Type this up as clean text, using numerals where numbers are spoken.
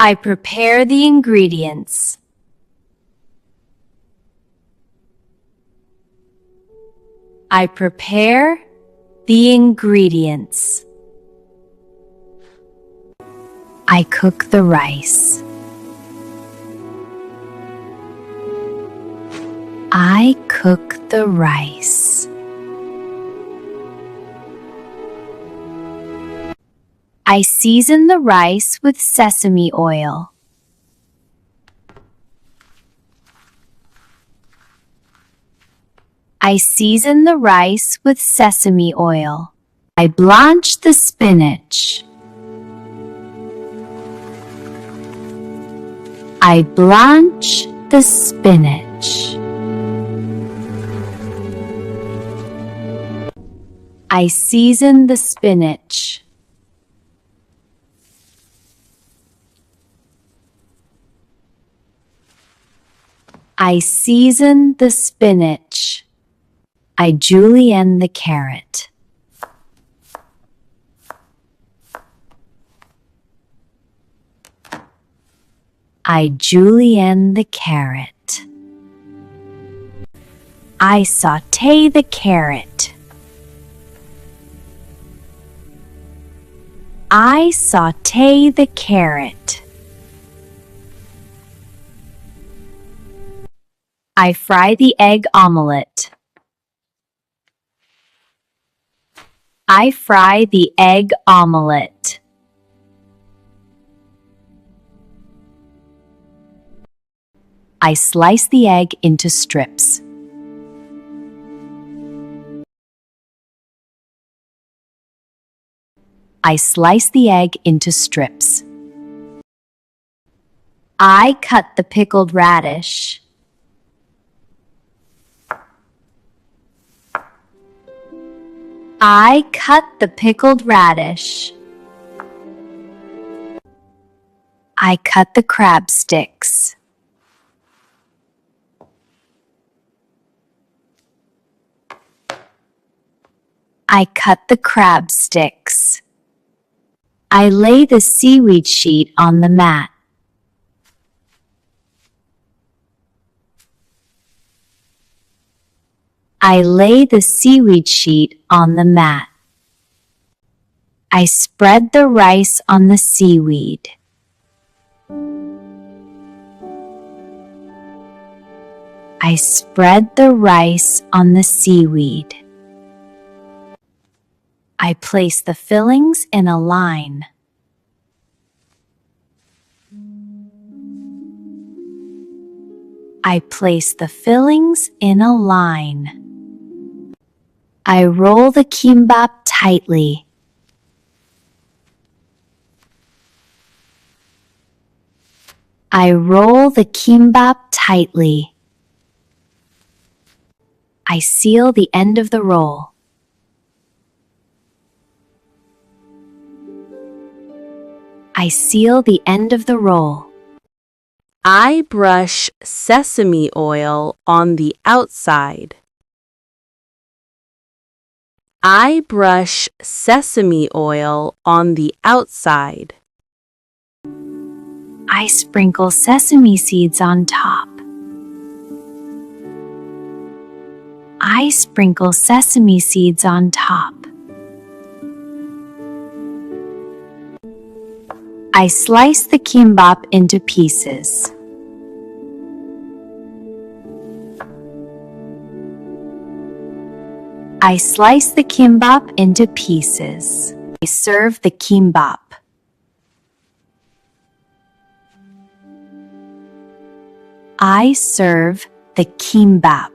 I prepare the ingredients. I prepare the ingredients. I cook the rice. I cook the rice. I season the rice with sesame oil. I season the rice with sesame oil. I blanch the spinach. I blanch the spinach. I season the spinach. I season the spinach. I julienne the carrot. I julienne the carrot. I saute the carrot. I saute the carrot. I fry the egg omelette. I fry the egg omelette. I slice the egg into strips. I slice the egg into strips. I cut the pickled radish. I cut the pickled radish. I cut the crab sticks. I cut the crab sticks. I lay the seaweed sheet on the mat. I lay the seaweed sheet on the mat. I spread the rice on the seaweed. I spread the rice on the seaweed. I place the fillings in a line. I place the fillings in a line. I roll the kimbap tightly. I roll the kimbap tightly. I seal the end of the roll. I seal the end of the roll. I brush sesame oil on the outside. I brush sesame oil on the outside. I sprinkle sesame seeds on top. I sprinkle sesame seeds on top. I slice the kimbap into pieces. I slice the kimbap into pieces. I serve the kimbap. I serve the kimbap.